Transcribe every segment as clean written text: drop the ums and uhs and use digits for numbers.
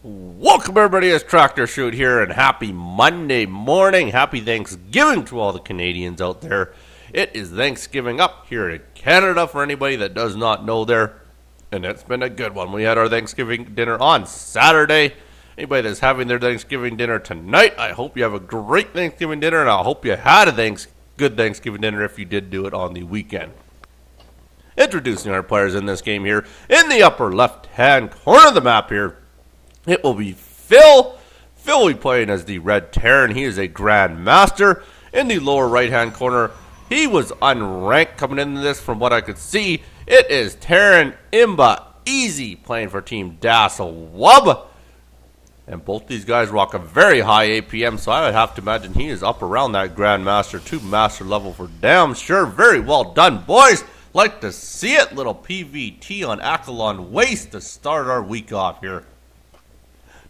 Welcome everybody, it's tractorchute here, and happy Monday morning. Happy Thanksgiving to all the Canadians out there. It is Thanksgiving up here in Canada for anybody that does not know there, and it's been a good one. We had our Thanksgiving dinner on Saturday. Anybody that's having their Thanksgiving dinner tonight, I hope you have a great Thanksgiving dinner, and I hope you had a good Thanksgiving dinner if you did do it on the weekend. Introducing our players in this game here, in the upper left-hand corner of the map here, it will be Phill. Phill will be playing as the Red Terran. He is a Grand Master. In the lower right-hand corner, he was unranked coming into this from what I could see. It is TerranImbaEZ playing for Team DasWub. And both these guys rock a very high APM, so I would have to imagine he is up around that Grand Master to Master level for damn sure. Very well done, boys. Like to see it. Little PVT on Accolon Waste to start our week off here.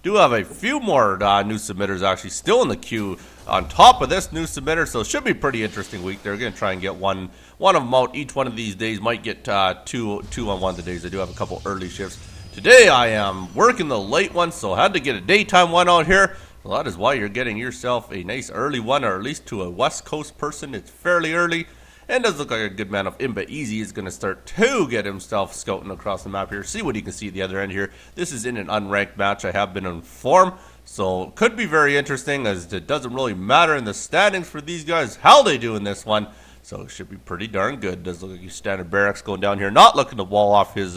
Do have a few more new submitters actually still in the queue on top of this new submitter, so it should be a pretty interesting week. They're going to try and get one of them out each one of these days. Might get two on one of the days. I do have a couple early shifts. Today I am working the late one, so I had to get a daytime one out here. So that is why you're getting yourself a nice early one, or at least to a West Coast person. It's fairly early. And does look like a good man of ImbaEZ is going to start to get himself scouting across the map here. See what he can see at the other end here. This is in an unranked match, I have been informed. So could be very interesting, as it doesn't really matter in the standings for these guys how they do in this one. So it should be pretty darn good. Does look like he's standard barracks going down here. Not looking to wall off his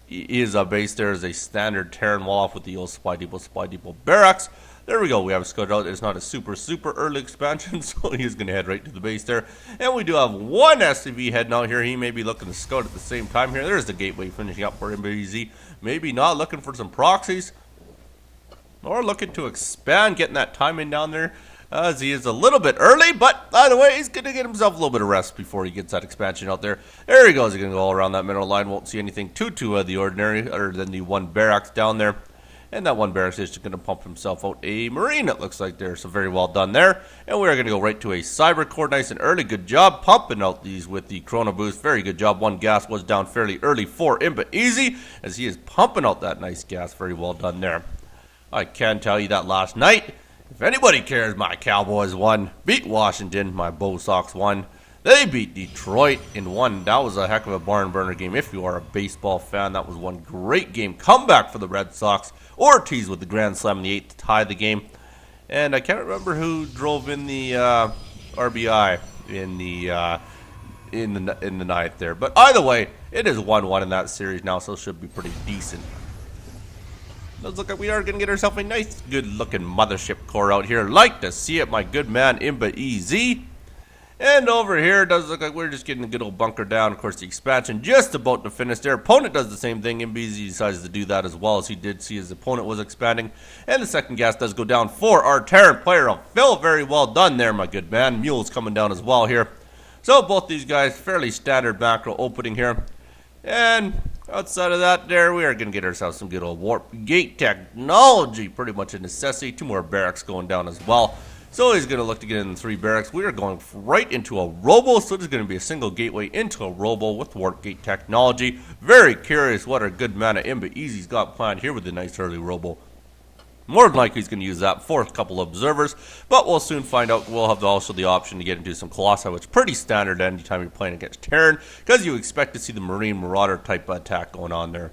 base there as a standard Terran wall off with the old Supply Depot barracks. There we go. We have a scout out. It's not a super early expansion, so he's going to head right to the base there. And we do have one SCV heading out here. He may be looking to scout at the same time here. There's the gateway finishing up for ImbaEZ. Maybe not looking for some proxies, or looking to expand, getting that timing down there, as he is a little bit early. But either way, he's going to get himself a little bit of rest before he gets that expansion out there. There he goes. He's going to go all around that mineral line. Won't see anything too the ordinary, other than the one barracks down there. And that one barracks is just going to pump himself out a Marine, it looks like there. So very well done there. And we are going to go right to a Cyber Core. Nice and early. Good job pumping out these with the Chrono Boost. Very good job. One gas was down fairly early for ImbaEZ, as he is pumping out that nice gas. Very well done there. I can tell you that last night, if anybody cares, my Cowboys won. Beat Washington. My Bo Sox won. They beat Detroit in one. That was a heck of a barn burner game. If you are a baseball fan, that was one great game. Comeback for the Red Sox. Ortiz with the grand slam in the 8th to tie the game. And I can't remember who drove in the RBI in the 9th there. But either way, it is 1-1 in that series now, so it should be pretty decent. Let's look like we are going to get ourselves a nice, good-looking mothership core out here. Like to see it, my good man ImbaEZ. And over here, it does look like we're just getting a good old bunker down. Of course, the expansion just about to finish. Their opponent does the same thing. ImbaEZ decides to do that as well, as he did see his opponent was expanding. And the second gas does go down for our Terran player of Phill. Very well done there, my good man. Mule's coming down as well here. So both these guys, fairly standard macro opening here. And outside of that there, we are going to get ourselves some good old warp gate technology. Pretty much a necessity. 2 more barracks going down as well. So he's going to look to get in 3 barracks. We are going right into a robo, so there's going to be a single gateway into a robo with warp gate technology. Very curious what our good man of ImbaEZ's got planned here with the nice early robo. More than likely he's going to use that for a couple of observers, but we'll soon find out. We'll have also the option to get into some Colossi, which is pretty standard anytime you're playing against Terran, because you expect to see the Marine Marauder type attack going on there.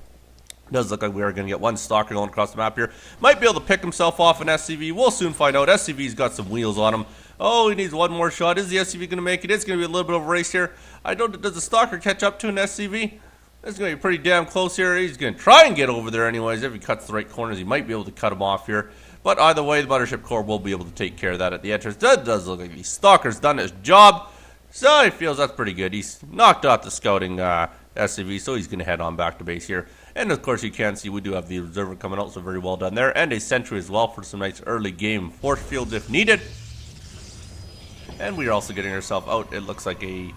Does look like we are going to get one stalker going across the map here. Might be able to pick himself off an SCV. We'll soon find out. SCV's got some wheels on him. Oh, he needs one more shot. Is the SCV going to make it? It's going to be a little bit of a race here. I don't. Does the stalker catch up to an SCV? It's going to be pretty damn close here. He's going to try and get over there anyways. If he cuts the right corners, he might be able to cut him off here. But either way, the Mothership Core will be able to take care of that at the entrance. That does look like the stalker's done his job. So he feels that's pretty good. He's knocked out the scouting SCV, so he's going to head on back to base here. And of course, you can see we do have the observer coming out, so very well done there. And a sentry as well for some nice early game force fields if needed. And we are also getting ourselves out. It looks like a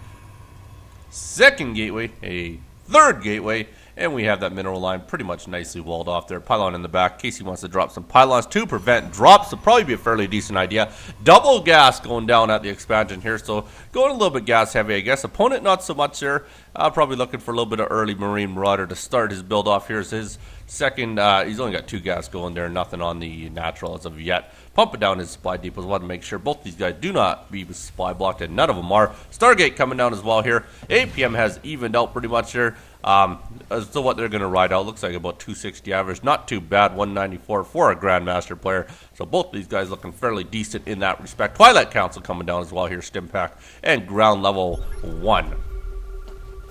second gateway, a third gateway, and we have that mineral line pretty much nicely walled off there. Pylon in the back in case he wants to drop some pylons to prevent drops. So probably be a fairly decent idea. Double gas going down at the expansion here, so going a little bit gas heavy, I guess. Opponent not so much there. Probably looking for a little bit of early Marine Marauder to start his build off here. As his Second, he's only got 2 gas going there, nothing on the natural as of yet. Pumping down his supply depots. Want to make sure both these guys do not be supply blocked, and none of them are. Stargate coming down as well here. APM has evened out pretty much here. As to what they're going to ride out, looks like about 260 average. Not too bad, 194 for a Grandmaster player. So both these guys looking fairly decent in that respect. Twilight Council coming down as well here, Stimpack, and ground level 1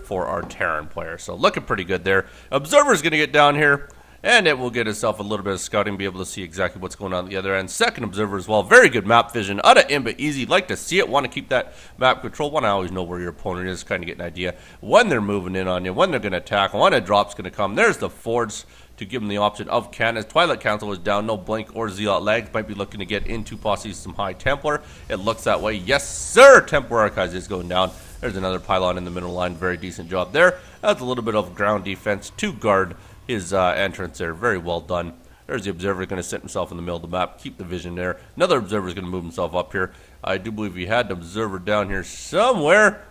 for our Terran player. So looking pretty good there. Observer's going to get down here, and it will get itself a little bit of scouting, be able to see exactly what's going on at the other end. Second observer as well. Very good map vision out of TerranImbaEZ. Like to see it. Want to keep that map control. Want to always know where your opponent is. Kind of get an idea when they're moving in on you, when they're going to attack, when a drop's going to come. There's the Fords to give them the option of cannons. Twilight Council is down. No Blink or Zealot legs. Might be looking to get into possibly some High Templar. It looks that way. Yes, sir. Templar Archives is going down. There's another pylon in the middle line. Very decent job there. That's a little bit of ground defense to guard his entrance there. Very well done. There's the observer going to sit himself in the middle of the map. Keep the vision there. Another observer is going to move himself up here. I do believe he had an observer down here somewhere.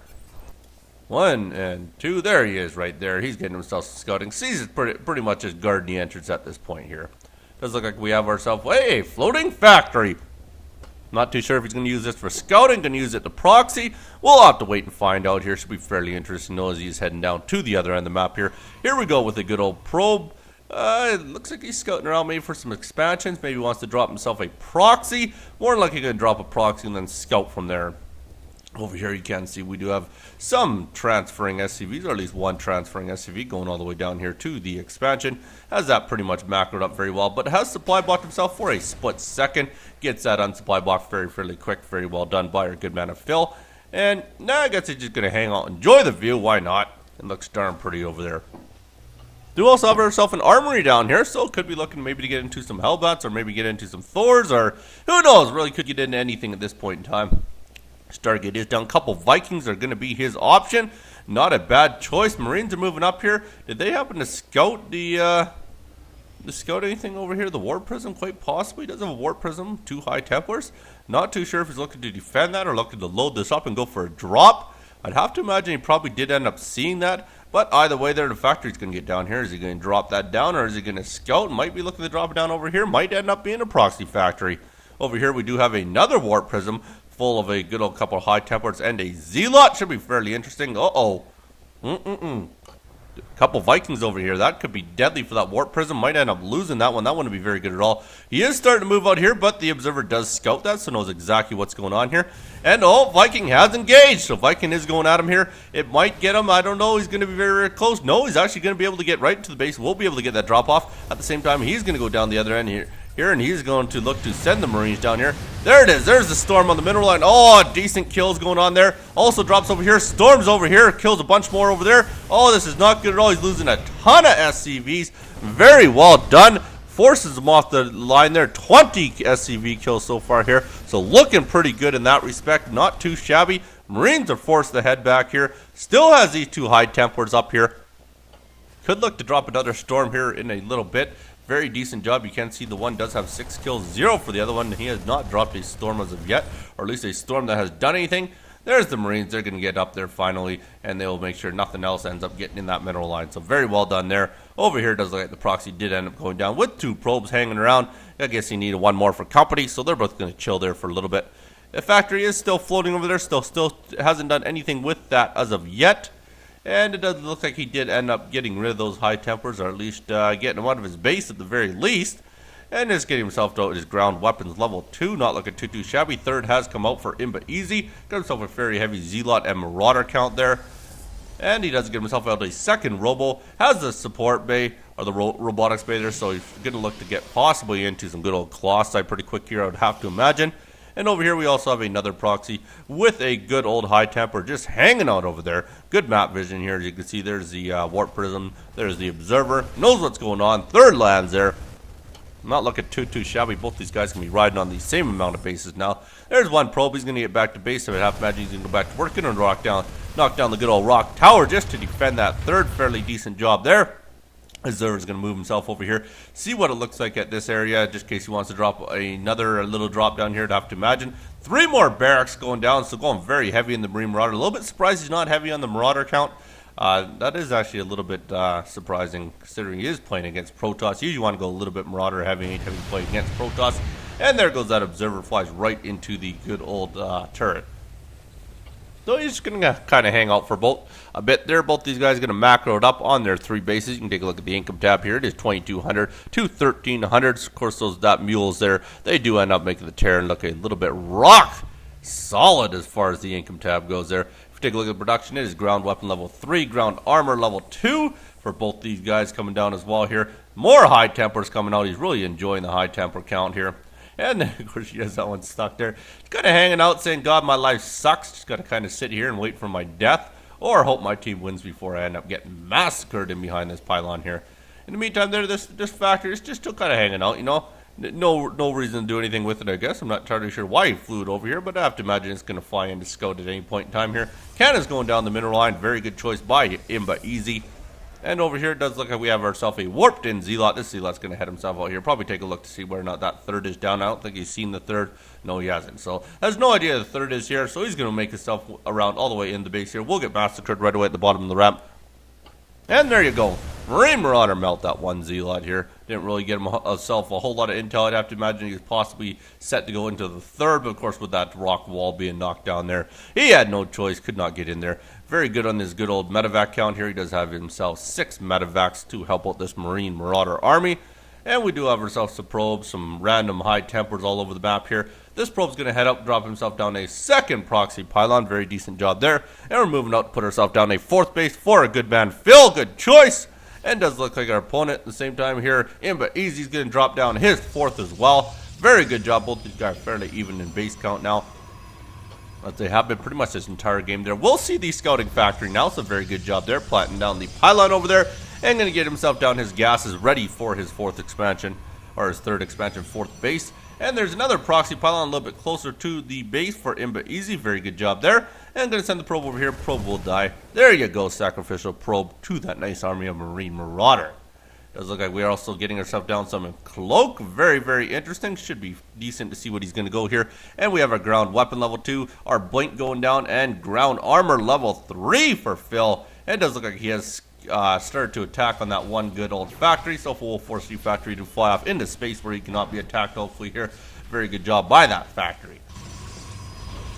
1 and 2. There he is right there. He's getting himself scouting. Sees it pretty much just guarding the entrance at this point here. Does look like we have ourselves a floating factory. Not too sure if he's going to use this for scouting, going to use it to proxy. We'll have to wait and find out here. Should be fairly interesting. Know as he's heading down to the other end of the map here. Here we go with a good old probe. It looks like he's scouting around maybe for some expansions. Maybe he wants to drop himself a proxy. More than likely going to drop a proxy and then scout from there. Over here you can see we do have some transferring SCVs, or at least one transferring SCV going all the way down here to the expansion. Has that pretty much macroed up very well, but has supply blocked himself for a split second. Gets that unsupply block fairly quick. Very well done by our good man of Phill. And now I guess he's just going to hang out, enjoy the view. Why not? It looks darn pretty over there. Do also have ourselves an armory down here, so could be looking maybe to get into some Hellbats, or maybe get into some Thors, or who knows, really could get into anything at this point in time. Stargate is down. Couple Vikings are going to be his option. Not a bad choice. Marines are moving up here. Did they happen to scout scout anything over here? The Warp Prism, quite possibly. Does have a Warp Prism. 2 High Templars. Not too sure if he's looking to defend that or looking to load this up and go for a drop. I'd have to imagine he probably did end up seeing that. But either way there, the factory's going to get down here. Is he going to drop that down, or is he going to scout? Might be looking to drop it down over here. Might end up being a proxy factory. Over here we do have another Warp Prism full of a good old couple of High Templars and a Zealot. Should be fairly interesting. Couple Vikings over here. That could be deadly for that Warp Prism. Might end up losing that one. That wouldn't be very good at all. He is starting to move out here, but the observer does scout that, so knows exactly what's going on here. And Viking has engaged. So Viking is going at him here. It might get him. I don't know. He's going to be very close. No, he's actually going to be able to get right into the base. We'll be able to get that drop off. At the same time, he's going to go down the other end here. And he's going to look to send the Marines down here. There it is. There's the Storm on the mineral line. Decent kills going on there. Also drops over here. Storms over here. Kills a bunch more over there. This is not good at all. He's losing a ton of SCVs. Very well done. Forces them off the line there. 20 SCV kills so far here. So looking pretty good in that respect. Not too shabby. Marines are forced to head back here. Still has these 2 High Templars up here. Could look to drop another Storm here in a little bit. Very decent job. You can see the one does have 6 kills, 0 for the other one. He has not dropped a Storm as of yet, or at least a Storm that has done anything. There's the Marines. They're going to get up there finally, and they will make sure nothing else ends up getting in that mineral line. So very well done there. Over here, does look like the proxy did end up going down with 2 probes hanging around. I guess he needed 1 more for company, so they're both going to chill there for a little bit. The factory is still floating over there. Still hasn't done anything with that as of yet. And it does look like he did end up getting rid of those High Templars, or at least getting them out of his base at the very least. And just getting himself to his ground weapons level 2. Not looking too shabby. Third has come out for TerranImbaEZ. Got himself a very heavy Zealot and Marauder count there. And he does get himself out a second Robo. Has the support bay, or the robotics bay there. So he's going to look to get possibly into some good old claw side pretty quick here, I would have to imagine. And over here we also have another proxy with a good old High Templar just hanging out over there. Good map vision here. As you can see, there's the Warp Prism. There's the Observer. Knows what's going on. Third lands there. Not looking too shabby. Both these guys can be riding on the same amount of bases now. There's one probe. He's going to get back to base. I would have to imagine he's going to go back to working and knock down the good old rock tower just to defend that third. Fairly decent job there. Observer's going to move himself over here, see what it looks like at this area, just in case he wants to drop another little drop down here. I'd have to imagine 3 more barracks going down, so going very heavy in the Marine Marauder. A little bit surprised he's not heavy on the Marauder count. That is actually a little bit surprising, considering he is playing against Protoss. You usually want to go a little bit Marauder heavy anytime you play against Protoss. And there goes that Observer, flies right into the good old turret. So he's just going to kind of hang out for a bit there. Both these guys are going to macro it up on their 3 bases. You can take a look at the income tab here. It is 2,200 to 1,300. Of course, those mules there, they do end up making the Terran look a little bit rock solid as far as the income tab goes there. If you take a look at the production, it is ground weapon level 3, ground armor level 2 for both these guys coming down as well here. More high tempers coming out. He's really enjoying the high temper count here. And then, of course, she has that one stuck there. Just kind of hanging out saying, God, my life sucks. Just got to kind of sit here and wait for my death. Or hope my team wins before I end up getting massacred in behind this pylon here. In the meantime, there, this factory is just still kind of hanging out, you know. No reason to do anything with it, I guess. I'm not entirely sure why he flew it over here, but I have to imagine it's going to fly into scout at any point in time here. Cannon's going down the mineral line. Very good choice by DasWub. And over here, it does look like we have ourselves a warped-in Zealot. This Zealot's going to head himself out here. Probably take a look to see whether or not that third is down. I don't think he's seen the third. No, he hasn't. So, has no idea the third is here. So, he's going to make himself around all the way in the base here. We'll get massacred right away at the bottom of the ramp. And there you go. Marine Marauder melt that one Zealot here. Didn't really get himself a whole lot of intel. I'd have to imagine he's possibly set to go into the third. But, of course, with that rock wall being knocked down there, he had no choice. Could not get in there. Very good on this good old medevac count here. He does have himself 6 medevacs to help out this Marine Marauder army. And we do have ourselves some probes, some random high tempers all over the map here. This probe's going to head up, drop himself down a second proxy pylon. Very decent job there. And we're moving out to put ourselves down a 4th base for a good man, Phill. Good choice. And does look like our opponent at the same time here. ImbaEZ is going to drop down his 4th as well. Very good job. Both these guys are fairly even in base count now. But they have been pretty much this entire game there. We'll see the scouting factory now. It's a very good job there. Planting down the pylon over there. And going to get himself down his gases ready for his 4th expansion. Or his 3rd expansion, 4th base. And there's another proxy pylon a little bit closer to the base for ImbaEZ. Very good job there. And going to send the probe over here. Probe will die. There you go. Sacrificial probe to that nice army of Marine Marauder. Does look like we are also getting ourselves down some cloak. Very, very interesting. Should be decent to see what he's going to go here. And we have our ground weapon level 2. Our blink going down. And ground armor level 3 for Phill. And it does look like he has started to attack on that one good old factory. So we'll force the factory to fly off into space where he cannot be attacked hopefully here. Very good job by that factory.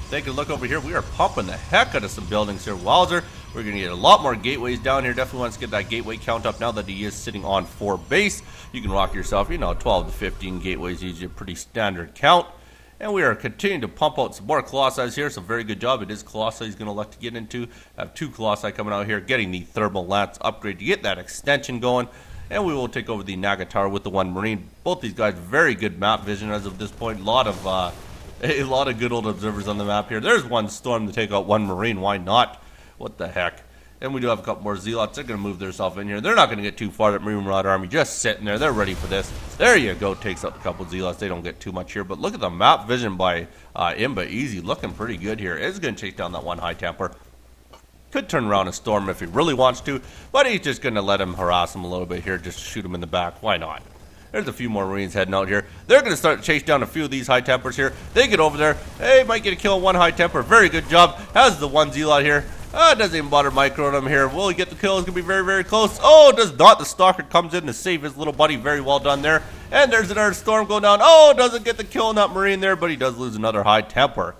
Take a look over here. We are pumping the heck out of some buildings here. Wowzer. We're going to get a lot more gateways down here. Definitely wants to get that gateway count up now that he is sitting on 4 base. You can rock yourself, 12 to 15 gateways, usually a pretty standard count. And we are continuing to pump out some more Colossi here. So very good job. It is Colossi he's going to elect to get into. I have 2 Colossi coming out here, getting the Thermal Lance upgrade to get that extension going. And we will take over the Nagatar with the 1 Marine. Both these guys, very good map vision as of this point. A lot of good old observers on the map here. There's 1 Storm to take out 1 Marine. Why not? What the heck? And we do have a couple more Zealots. They're going to move themselves in here. They're not going to get too far. That Marine Marauder army just sitting there. They're ready for this. There you go. Takes out a couple Zealots. They don't get too much here. But look at the map vision by ImbaEZ. Looking pretty good here. It's going to chase down that 1 high temper. Could turn around a Storm if he really wants to. But he's just going to let him harass him a little bit here. Just shoot him in the back. Why not? There's a few more Marines heading out here. They're going to start to chase down a few of these high tempers here. They get over there. Hey, might get a kill on 1 high temper. Very good job. Has the 1 Zealot here. Doesn't even bother microing him here. Will he get the kill? It's going to be very, very close. Oh, does not. The Stalker comes in to save his little buddy. Very well done there. And there's another Storm going down. Oh, doesn't get the kill on that Marine there, but he does lose another high temper.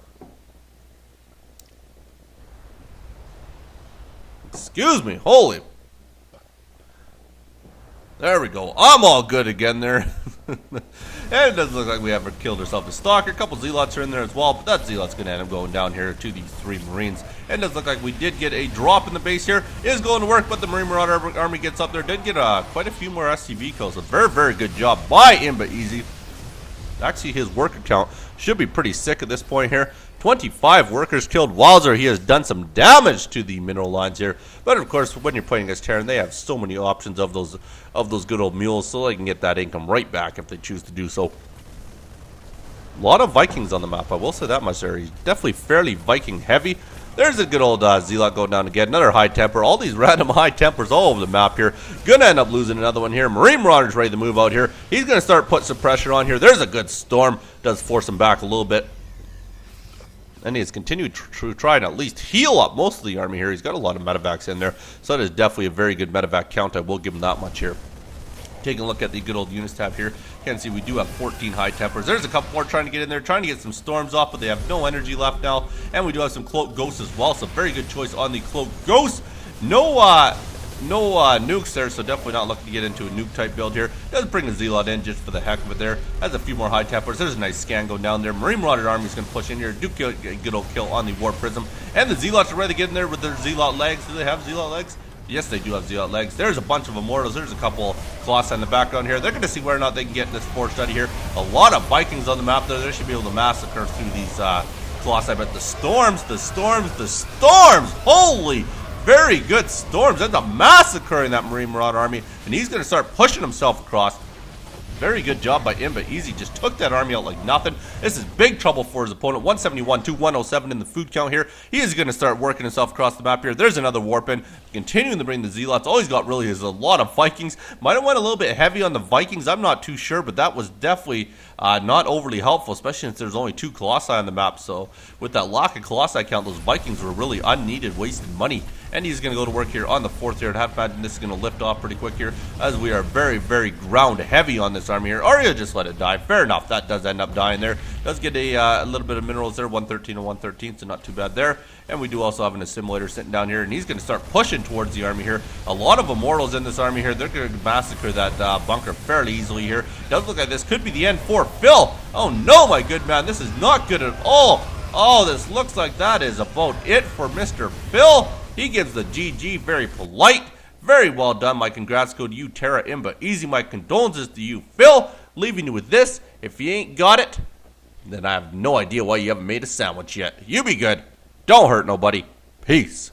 Excuse me. Holy. There we go. I'm all good again there. And it doesn't look like we ever killed ourselves a Stalker. A couple Zealots are in there as well, but that Zealot's going to end up going down here to these 3 Marines. And it does look like we did get a drop in the base here. It is going to work, but the Marine Marauder army gets up there. Did get quite a few more SCV kills. A very, very good job by ImbaEZ. Actually, his worker count should be pretty sick at this point here. 25 workers killed. Wowzer, he has done some damage to the mineral lines here. But of course, when you're playing against Terran, they have so many options of those good old mules, so they can get that income right back if they choose to do so. A lot of Vikings on the map, I will say that much there. He's definitely fairly Viking heavy. There's a good old Zealot going down again. Another high temper. All these random high tempers all over the map here. Gonna end up losing another one here. Marine Marauder's ready to move out here. He's gonna start putting some pressure on here. There's a good Storm. Does force him back a little bit. And he has continued to try and at least heal up most of the army here. He's got a lot of medevacs in there, so that is definitely a very good medevac count. I will give him that much here. Taking a look at the good old units tab here, you can see we do have 14 high tempers. There's a couple more trying to get in there, trying to get some storms off, but they have no energy left now. And we do have some cloak ghosts as well, so very good choice on the cloak ghosts. No nukes there, so definitely not looking to get into a nuke type build here. Does bring a zealot in just for the heck of it there. Has a few more high tempers. There's a nice scan going down there. Marine Marauded Army is going to push in here. Do get a good old kill on the War Prism. And the zealots are ready to get in there with their zealot legs. Do they have zealot legs? Yes, they do have zealot legs. There's a bunch of immortals. There's a couple Colossi in the background here. They're going to see whether or not they can get this forged out of here. A lot of Vikings on the map there. They should be able to massacre through these Colossi. But the storms. Holy, very good storms. That's a massacre in that Marine Marauder army. And he's going to start pushing himself across. Very good job by ImbaEZ. Just took that army out like nothing. This is big trouble for his opponent. 171 to 107 in the food count here. He is going to start working himself across the map here. There's another warp in. Continuing to bring the Zealots. All he's got really is a lot of Vikings. Might have went a little bit heavy on the Vikings. I'm not too sure, but that was definitely not overly helpful, especially since there's only 2 Colossi on the map. So with that lack of Colossi count, those Vikings were really unneeded, wasted money. And he's going to go to work here on the 4th here. I'd have to imagine this is going to lift off pretty quick here, as we are very, very ground heavy on this army here. Arya just let it die. Fair enough. That does end up dying there. Does get a little bit of minerals there. 113 and 113, so not too bad there. And we do also have an assimilator sitting down here, and he's going to start pushing towards the army here. A lot of immortals in this army here. They're going to massacre that bunker fairly easily here. Does look like this could be the end for Phill. Oh no, my good man. This is not good at all. Oh, this looks like that is about it for Mr. Phill. He gives the GG, very polite. Very well done. My congrats go to you, TerranImbaEZ. My condolences to you, Phill. Leaving you with this. If you ain't got it, then I have no idea why you haven't made a sandwich yet. You be good. Don't hurt nobody. Peace.